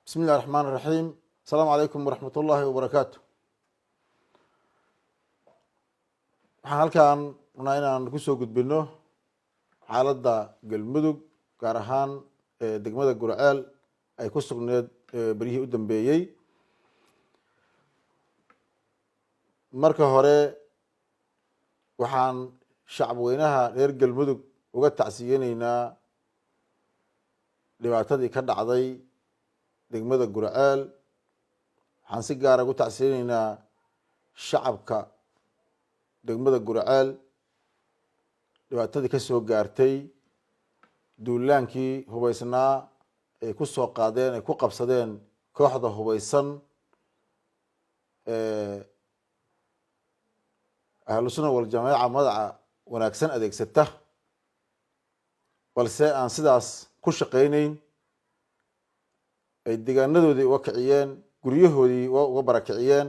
بسم الله الرحمن الرحيم. السلام عليكم ورحمة الله وبركاته. waxaan halkan rabnaa inaan kusoo gudbino xaaladda galmudug gaar ahaan degmada Gurceel ay ku sugneed berihii u dambeeyey. marka hore waxaan shacab weynaha reer galmudug uga tacsiyeenaynaa dhibaatadii ka dhacday degmada Gurceel. waxaan si gaara ugu tacsiyeenaynaa shacabka degmada Gurceel dhibaatadii ka soo gaartay duulaankii hubaysnaa ay ku soo qaadeen ay ku qabsadeen kooxda hubaysan ahlu sunna wal jamaaca magaca wanaagsan adeegsata balse aan sidaas ku shaqaynayn ay deegaanadoodii uga kiciyeen guryahoodii uga barakiciyeen.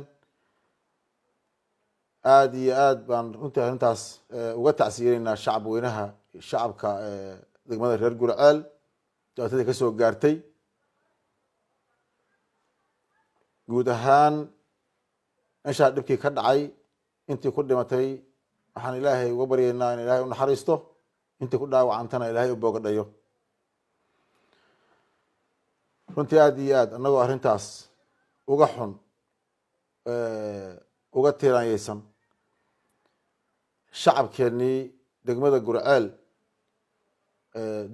aada iyo aad baan runtii arrintaas uga tacsiyeneynaa shacab weynaha shacabka degmada reer Gurceel dhibaatadii ka soo gaartay. guud ahaan meeshaa dhibkii ka dhacay intii ku dhimatay waxaan ilaahay uga baryeynaa in ilaahay u naxariisto, intii ku dhaawacantana ilaahay u boogadhayo. runtii aada iyo aad annagoo arrintaas uga xun uga tiiraanyeysan shacabkeenii degmada Gurceel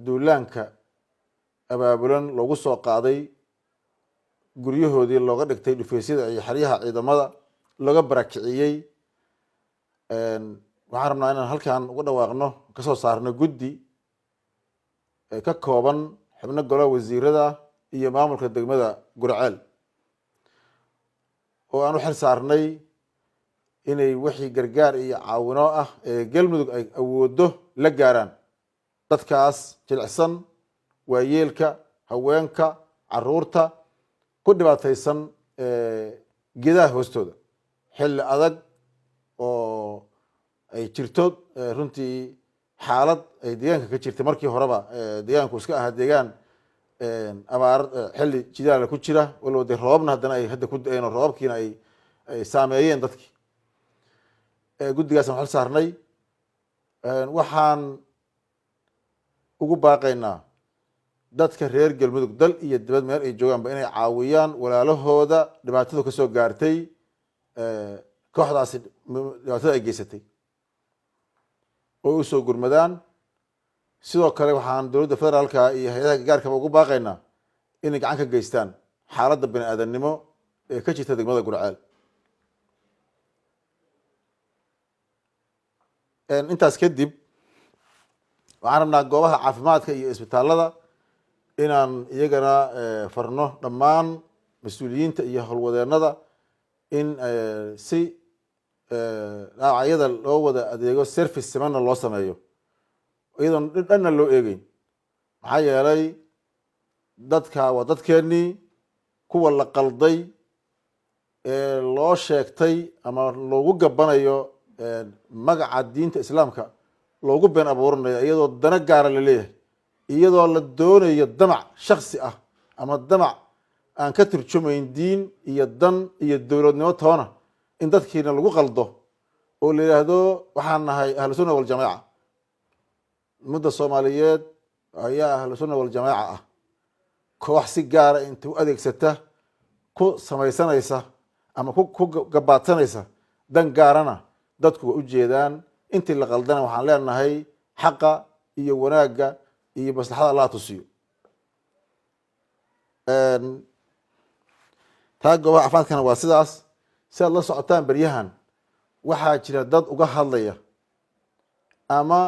duulaanka abaabulan loogu soo qaaday guryahoodii looga dhigtay dhufeysyada iyo xeryaha ciidamada looga barakiciyey. waxaan rabnaa inaan halkan uga dhawaaqno kasoo saarno guddi ka kooban xubno golaha wasiirada iyo maamulka degmada Gurceel oo aan u xil saarnay inay wixii gargaar iyo caawino ah ee galmudug ay awoodo la gaaraan dadkaas jilicsan, waayeelka, haweenka, caruurta ku dhibaataysan geedaha hoostooda xilli adag oo ay jirto runtii xaalad ay deegaanka ka jirtay. markii horeba deegaanku iska ahaa deegaan abaar xilli jidaala ku jira walow dee roobabna haddana ay hadda ku da-een oo roobabkiina ay saameeyeen dadkii. guddigaasaan xil saarnay. waxaan ugu baaqaynaa dadka reer galmudug dal iyo dibad meel ay joogaanba inay caawiyaan walaalahooda dhibaatadu ka soo gaartay kooxdaasi dhibaatada ay geysatay oo u soo gurmadaan. sidoo kale waxaan dowladda federaalka iyo hay-adaha gargaarkaba ugu baaqaynaa inay gacan ka geystaan xaaladda bani aadamnimo ee ka jirta degmada Gurceel. intaas kadib waxaan rabnaa goobaha caafimaadka iyo isbitaalada inaan iyagana farno dhammaan mas-uuliyiinta iyo howlwadeenada in si dhaawacyada loo wada adeego service simanna loo sameeyo iyadoon dhanna loo eegeyn. maxaa yeelay dadka waa dadkeenii, kuwa la qalday ee loo sheegtay ama loogu gabanayo magaca diinta islaamka loogu been abuuranayo iyadoo dana gaara la leeyahay, iyadoo la doonayo damac shaksi ah ama damac aan ka turjumayn diin iyo dan iyo dowladnimo toona in dadkiina lagu qaldo oo la yidhaahdo waxaan nahay ahlu sunna wal jamaaca. ummadda soomaaliyeed ayaa ahlu sunna wal jamaaca ah. koox si gaara inta u adeegsata ku samaysanaysa ama ku gabaadsanaysa dan gaarana dadku waa ujeedaan. intii la qaldana waxaan leenahay xaqa iyo wanaagga iyo maslaxada allah tusiyo. taa goobaha caafimaadkana waa sidaas. si aad la socotaan beryahan waxaa jira dad uga hadlaya ama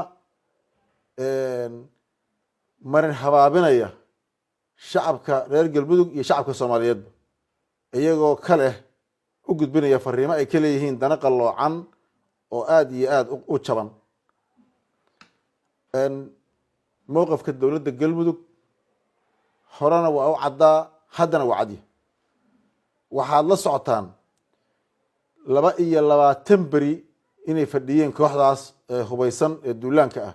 marin habaabinaya shacabka reer galmudug iyo shacabka soomaaliyeedba iyagoo ka leh u gudbinaya fariimo ay ka leeyihiin dana qalloocan oo aada iyo aada u jaban. mowqifka dowladda galmudug horena waa u caddaa, haddana waa cadya. waxaad la socotaan 22 beri inay fadhiyeen kooxdaas hubaysan ee duulaanka ah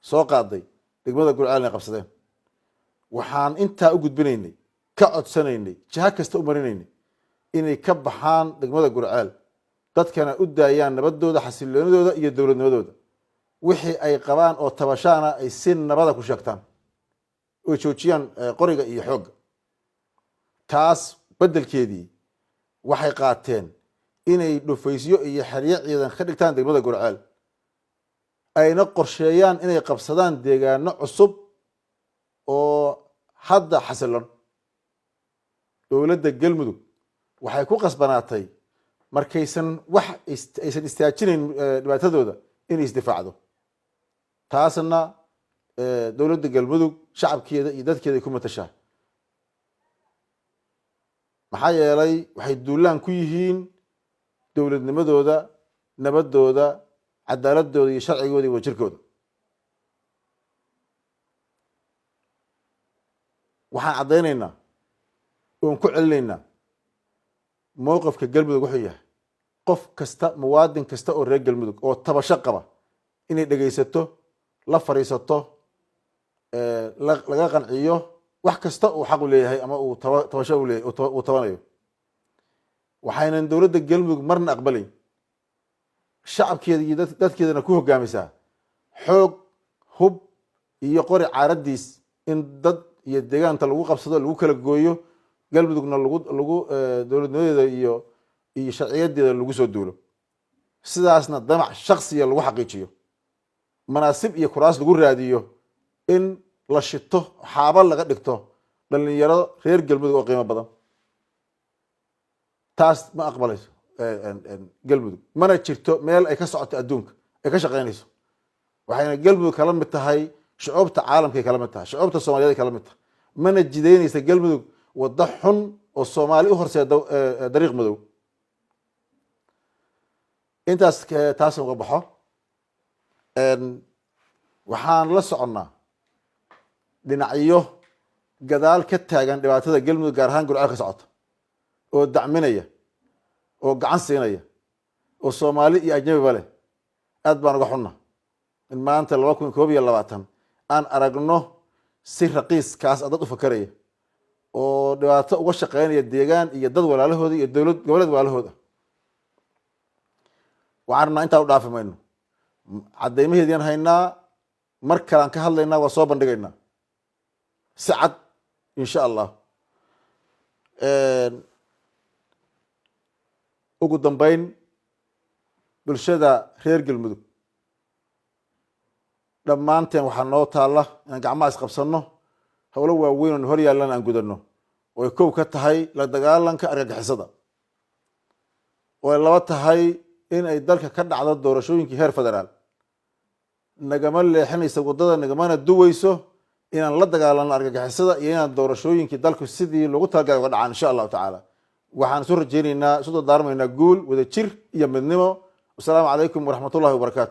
soo qaaday degmada Gurceel inay qabsadeen. waxaan intaa u gudbinaynay ka codsanaynay jiha kasta u marinaynay inay ka baxaan degmada Gurceel dadkana u daayaan nabadooda xasiloonidooda iyo dowladnimadooda wixii ay qabaan oo tabashaana ay si nabada ku sheegtaan oo joojiyaan qoriga iyo xoogga taas bedelkeedii waxay qaateen inay dhufaysyo iyo xeryo ciidan ka dhigtaan degmada Gurceel ayna qorsheeyaan inay qabsadaan deegaano cusub oo hadda xasiloon dowladda Galmudug waxay ku qasbanaatay markaysan wax aysan istaajinayn dhibaatadooda inay isdifaacdo taasna dowladda Galmudug shacabkeeda iyo dadkeeda ay ku matashaa maxaa yeelay waxay duulaan ku yihiin dowladnimadooda nabadooda cadaaladooda iyo sharcigooda iyo wajirkooda waxaan caddaynaynaa oon ku celinaynaa mowqifka Galmudug wuxuu yahay qof kasta muwaadin kasta oo reer Galmudug oo tabasho qaba inay dhagaysato la fariisato laga qanciyo wax kasta uu xaq u leeyahay ama uu tabasho u leeyahay uu tabanayo waxaynan dowladda Galmudug marna aqbalay shacabkeeda iyo dadkeedana ku hogaamisaa xoog hub iyo qori caaradiis in dad iyo deegaanta lagu qabsado lagu kala gooyo Galmudugna lagu dowladnimadeeda iyo sharciyadeeda lagu soo duulo sidaasna damac shakhsiya lagu xaqiijiyo manaasib iyo kuraas lagu raadiyo in la shito xaaba laga dhigto dhalinyaro reer Galmudug oo qiimo badan taas ma aqbalayso Galmudug mana jirto meel ay ka socoto adduunka ay ka shaqeynayso waxayna Galmudug kala mid tahay shucuubta caalamka kala mid tahay shucuubta Soomaaliyeed kala mid tahay mana jideynaysa Galmudug wada xun oo Soomaali u horseeda dariiq madow intaas taas uga baxo waxaan la soconnaa dhinacyo gadaal ka taagan dhibaatada Galmudug gaar ahaan Gurceel ka socota oo dacminaya oo gacan siinaya oo Soomaali iyo ajnabiba leh aad baan uga xunna in maanta 2021 aan aragno si raqiis kaas dad u fakaraya oo dhibaato uga shaqeynaya deegaan iyo dad walaalahooda iyo dowlad goboleed walaalahooda waxaana inta u dhaafamayno cadeymaheedii haynaa mar kale aan ka hadlaynaa waa soo bandhigaynaa si cad insha Allah ugu dambeyn bulshada reer Galmudug dhammaanteen waxaa noo taalla inaan gacmaha isqabsanno howlo waaweyn oo hor yaallan aan gudano oo ay kow ka tahay la dagaalanka argagixisada oo ay laba tahay in ay dalka ka dhacdo doorashooyinkii heer federaal nagama leexinaysa wadada nagamana duwayso inaan la dagaalanno argagixisada iyo inaan doorashooyinkii dalku sidii loogu talagalay uga dhacaan insha allahu tacaala waxaan soo rajaynaynaa isu dardaarmaynaa guul wada jir iyo midnimo wasalaamu calaykum waraxmatullahi wabarakaatu